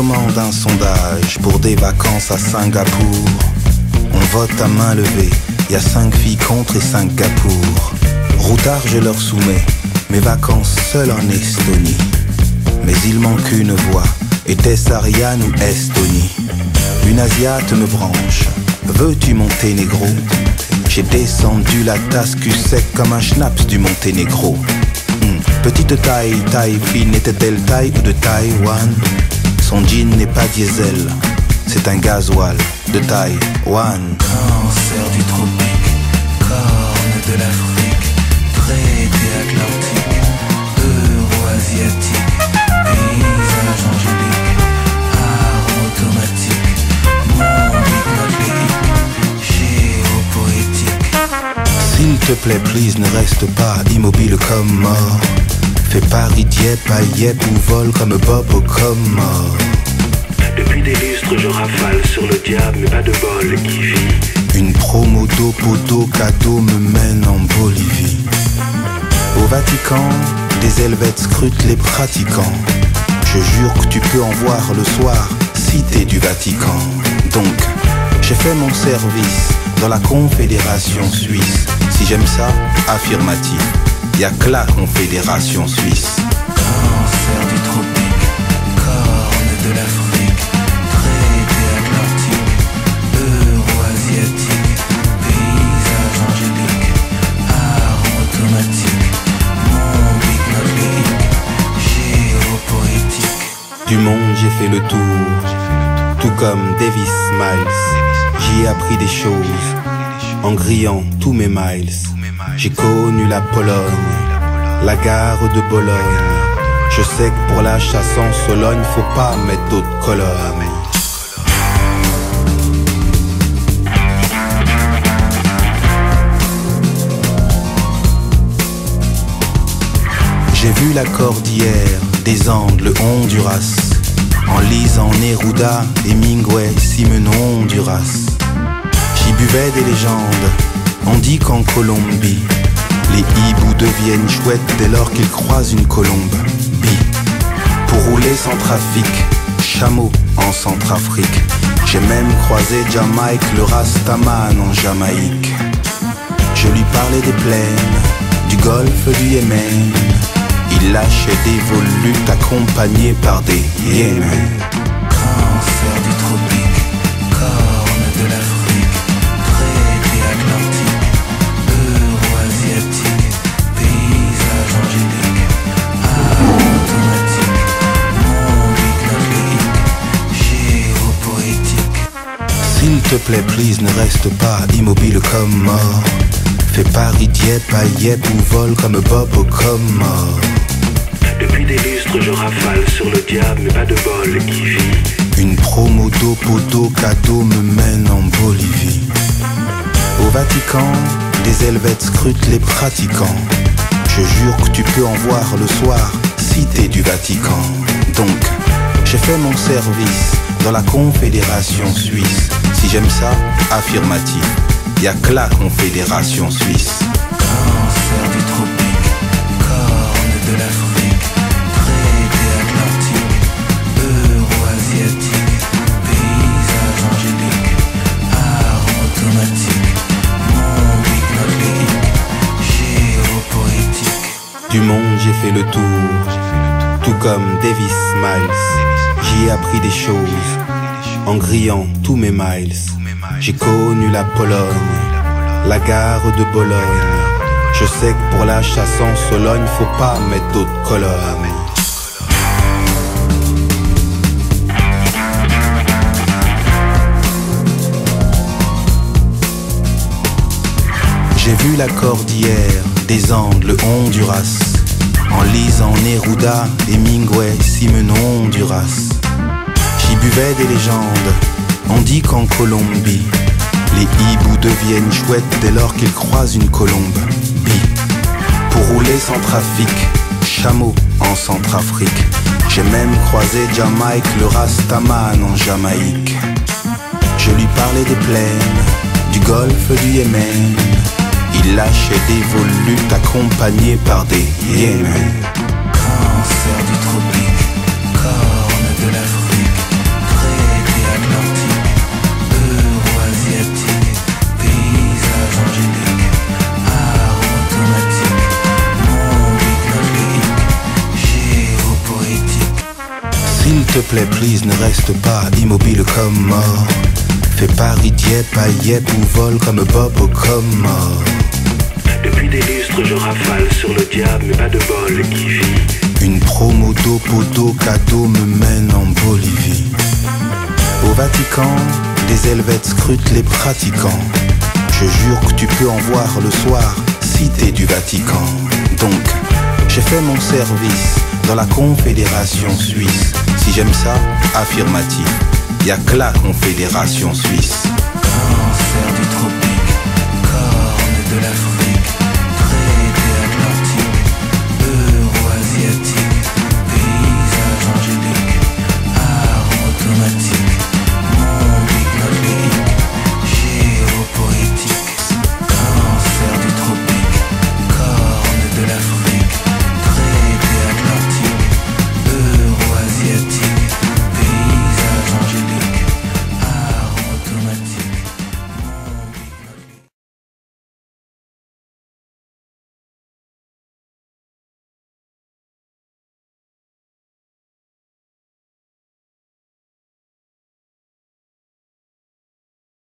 commande un sondage pour des vacances à Singapour. On vote à main levée, y a 5 filles contre et 5 gars pour. Routard je leur soumets mes vacances seules en Estonie. Mais il manque une voix, était-ce Ariane ou Estonie? Une asiate me branche, veux-tu monter négro? J'ai descendu la tasse cul sec comme un schnaps du Monténégro. Petite taille, taille fine, était-elle taille ou de Taïwan? Son jean n'est pas diesel, c'est un gasoil de Taïwan. Cancer du tropique, corne de l'Afrique, traité atlantique, euro-asiatique, paysage angélique, arme automatique, monde hypnotique, géopoétique. S'il te plaît, please, ne reste pas immobile comme mort. Fais Paris-Dieppe à Yep ou vole comme Bob au Comore. Depuis des lustres je rafale sur le diable mais pas de bol qui vit. Une promo d'eau cadeau me mène en Bolivie. Au Vatican, des Helvètes scrutent les pratiquants. Je jure que tu peux en voir le soir si t'es du Vatican. Donc, j'ai fait mon service dans la Confédération Suisse. Si j'aime ça, affirmatif. Y'a que la Confédération Suisse. Cancer du tropique, corne de l'Afrique, traité atlantique, euro-asiatique, paysage angélique, arme automatique, monde hypnotique, géopoétique. Du monde j'ai fait le tour, tout comme Davis Miles. J'y ai appris des choses, en grillant tous mes miles. J'ai connu la Pologne, la gare de Bologne. Je sais que pour la chasse en Sologne, faut pas mettre d'autres colonnes. J'ai vu la cordillère des Andes, le Honduras, en lisant Neruda, Hemingway, Simenon, Honduras. J'y buvais des légendes, on dit qu'en Colombie, les hiboux deviennent chouettes dès lors qu'ils croisent une colombe. Pour rouler sans trafic, chameau en Centrafrique. J'ai même croisé Jamaïque, le Rastaman en Jamaïque. Je lui parlais des plaines, du golfe du Yémen. Il lâchait des volutes accompagnés par des hyènes. Cancer du tropique, corne de l'Afrique, traité atlantique, euro-asiatique, paysage angélique, arme automatique, monde hypnotique, géopoétique. S'il te plaît, please, ne reste pas immobile comme mort. Fais Paris-Dieppe à Yep ou vole comme Bob au Comore. Depuis des lustres je rafale sur le diable mais pas de bol qui vit. Une promo d'eau cadeau me mène en Bolivie. Au Vatican, des Helvètes scrutent les pratiquants. Je jure que tu peux en voir le soir si t'es du Vatican. Donc, j'ai fait mon service dans la Confédération Suisse. Si j'aime ça, affirmatif. Y'a que la Confédération Suisse. Cancer du tropique, corne de l'Afrique, traité atlantique, euro-asiatique, paysage angélique, arme automatique, monde hypnotique, géopoétique. Du monde j'ai fait le tour, tout comme Davis Miles. J'y ai appris des choses, en grillant tous mes miles. J'ai connu la Pologne, la gare de Bologne. Je sais que pour la chasse en Sologne, faut pas mettre d'autres colonnes. J'ai vu la cordillère des Andes, le Honduras, en lisant Neruda, Hemingway, Simenon, Honduras. J'y buvais des légendes, on dit qu'en Colombie, les hiboux deviennent chouettes dès lors qu'ils croisent une colombe. Pour rouler sans trafic, chameau en Centrafrique. J'ai même croisé Jamaïque, le Rastaman en Jamaïque. Je lui parlais des plaines, du golfe du Yémen. Il lâchait des volutes accompagnés par des hyènes. Cancer du tropique, corne de l'Afrique, te plaît, please, ne reste pas immobile comme mort. Fais Paris, Dieppe, à Yep ou vole comme Bob ou comme mort. Depuis des lustres je rafale sur le diable mais pas de bol, y vit. Une promo d'eau, cadeau me mène en Bolivie. Au Vatican, les Helvètes scrutent les pratiquants. Je jure que tu peux en voir le soir, cité du Vatican. Donc, j'ai fait mon service dans la Confédération Suisse. Si j'aime ça, affirmatif. Y'a que la Confédération Suisse.